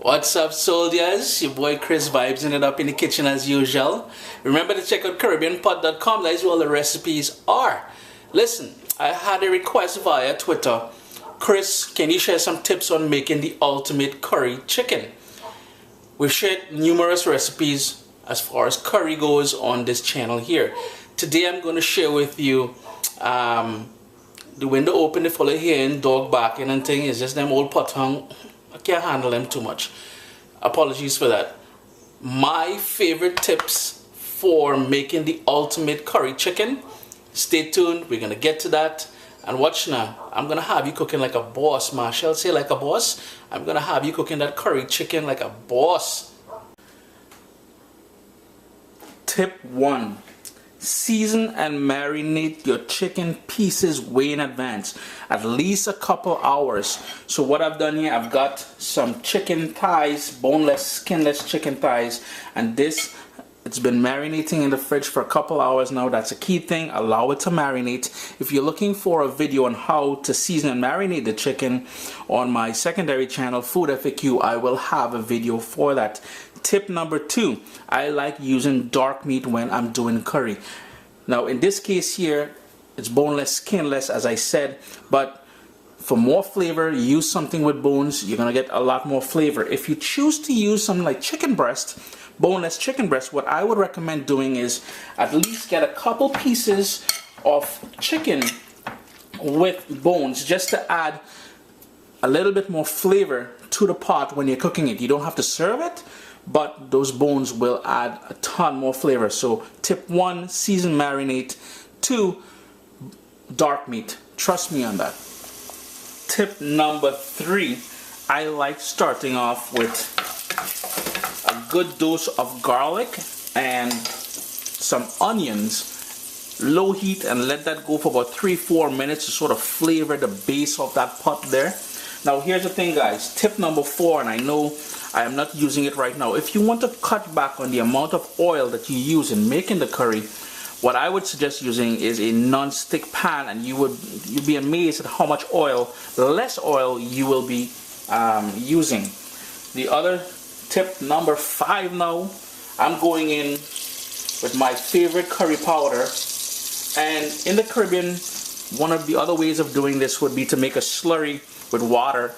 What's up, soldiers? Your boy Chris vibes it up in the kitchen as usual. Remember to check out CaribbeanPot.com. That is where all the recipes are. Listen, I had a request via Twitter. Chris, can you share some tips on making the ultimate curry chicken? We've shared numerous recipes as far as curry goes on this channel here. Today I'm going to share with you the window open, the full of hearing, dog barking and thing. It's just them old potong. I can't handle them too much. Apologies for that. My favorite tips for making the ultimate curry chicken. Stay tuned. We're gonna get to that. And watch now. I'm gonna have you cooking like a boss. Marshall say like a boss. I'm gonna have you cooking that curry chicken like a boss. Tip 1. Season and marinate your chicken pieces way in advance, at least a couple hours. So what I've done here, I've got some chicken thighs, boneless, skinless chicken thighs, and this, it's been marinating in the fridge for a couple hours now. That's a key thing. Allow it to marinate. If you're looking for a video on how to season and marinate the chicken on my secondary channel, Food FAQ, I will have a video for that. Tip number 2, I like using dark meat when I'm doing curry. Now in this case here, it's boneless, skinless as I said, but for more flavor, use something with bones. You're gonna get a lot more flavor. If you choose to use something like chicken breast, boneless chicken breast, what I would recommend doing is at least get a couple pieces of chicken with bones just to add a little bit more flavor to the pot when you're cooking it. You don't have to serve it, but those bones will add a ton more flavor. So tip 1, season marinate. 2, dark meat. Trust me on that. Tip number 3, I like starting off with a good dose of garlic and some onions. Low heat and let that go for about 3-4 minutes to sort of flavor the base of that pot there. Now here's the thing, guys. Tip number 4, and I know I am not using it right now. If you want to cut back on the amount of oil that you use in making the curry, what I would suggest using is a non-stick pan, and you'd be amazed at how much oil, less oil you will be using. The other tip number 5 now, I'm going in with my favorite curry powder. And in the Caribbean, one of the other ways of doing this would be to make a slurry with water,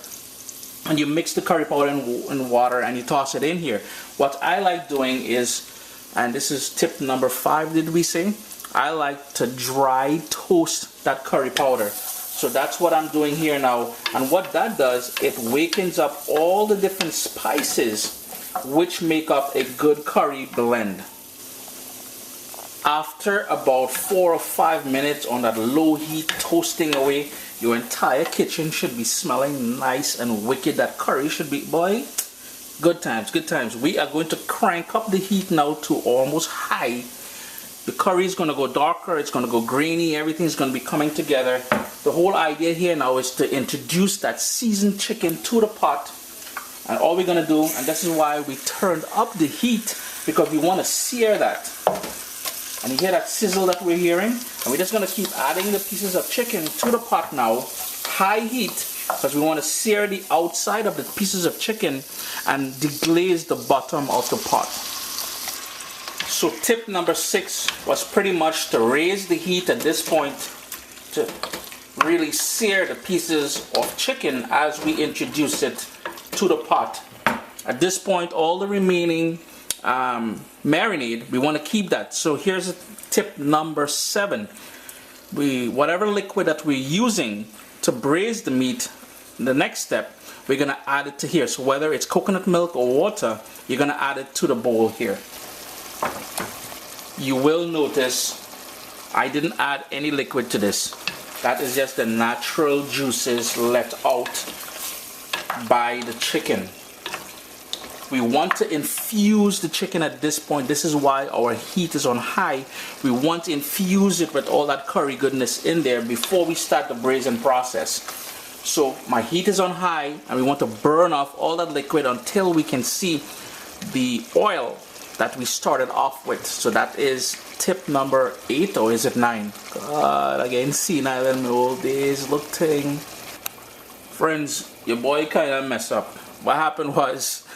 and you mix the curry powder in water and you toss it in here. What I like doing is, and this is tip number 5, did we say? I like to dry toast that curry powder. So that's what I'm doing here now. And what that does, it wakens up all the different spices which make up a good curry blend. After about 4 or 5 minutes on that low heat toasting away, your entire kitchen should be smelling nice and wicked. That curry should be, boy, good times, good times. We are going to crank up the heat now to almost high. The curry is going to go darker, it's going to go grainy, everything's going to be coming together. The whole idea here now is to introduce that seasoned chicken to the pot. And all we're going to do, and this is why we turned up the heat, because we want to sear that. And you hear that sizzle that we're hearing? And we're just going to keep adding the pieces of chicken to the pot now. High heat, because we want to sear the outside of the pieces of chicken and deglaze the bottom of the pot. So tip number 6 was pretty much to raise the heat at this point to really sear the pieces of chicken as we introduce it to the pot. At this point, all the remaining marinade, we want to keep that. So here's tip number 7. Whatever liquid that we're using to braise the meat, the next step, we're going to add it to here. So whether it's coconut milk or water, you're going to add it to the bowl here. You will notice I didn't add any liquid to this. That is just the natural juices let out by the chicken. We want to infuse the chicken at this point. This is why our heat is on high. We want to infuse it with all that curry goodness in there before we start the braising process. So my heat is on high, and we want to burn off all that liquid until we can see the oil that we started off with. So that is tip number 8, or is it 9? God, again, senile in my old days, look thing. Friends, your boy kind of messed up. What happened was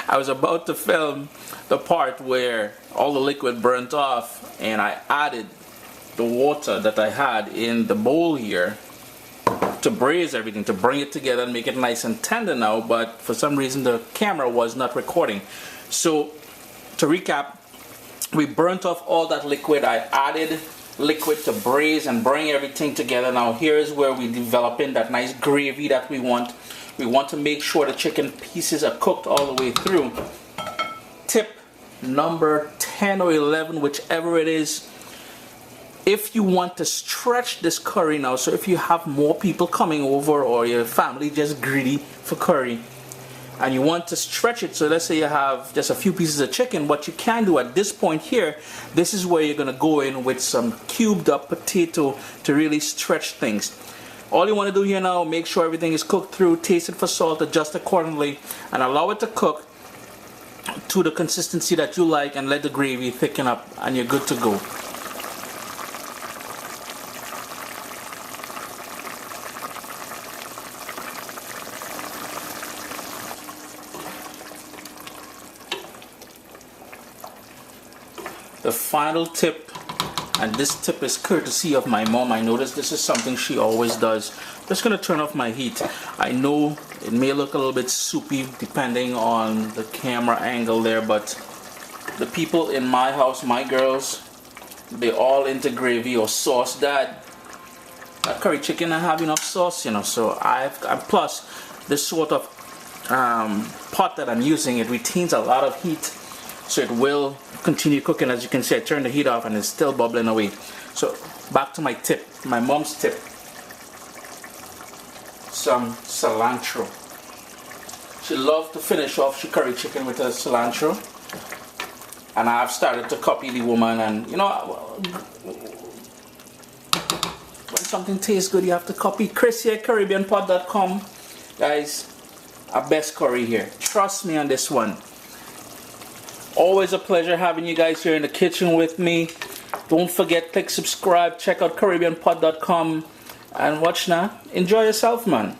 I was about to film the part where all the liquid burnt off, and I added the water that I had in the bowl here to braise everything, to bring it together and make it nice and tender now, but for some reason the camera was not recording. So to recap, we burnt off all that liquid. I added liquid to braise and bring everything together. Now here's where we developing that nice gravy that we want. We want to make sure the chicken pieces are cooked all the way through. Tip number 10 or 11, whichever it is, if you want to stretch this curry now, so if you have more people coming over or your family just greedy for curry and you want to stretch it, so let's say you have just a few pieces of chicken, what you can do at this point here, this is where you're going to go in with some cubed up potato to really stretch things. All you want to do here now, make sure everything is cooked through, taste it for salt, adjust accordingly, and allow it to cook to the consistency that you like, and let the gravy thicken up, and you're good to go. The final tip, and this tip is courtesy of my mom. I noticed this is something she always does. I'm just going to turn off my heat. I know it may look a little bit soupy depending on the camera angle there, but the people in my house, my girls, they all into gravy or sauce. Dad, that curry chicken I have enough sauce, you know. So plus this sort of pot that I'm using, it retains a lot of heat, so it will continue cooking. As you can see, I turned the heat off and it's still bubbling away. So back to my tip, my mom's tip. Some cilantro. She loved to finish off her curry chicken with a cilantro, and I've started to copy the woman. And you know, when something tastes good, you have to copy. Chris here, CaribbeanPot.com. Guys, our best curry here. Trust me on this one. Always a pleasure having you guys here in the kitchen with me. Don't forget, click subscribe, check out CaribbeanPot.com, and watch now. Enjoy yourself, man.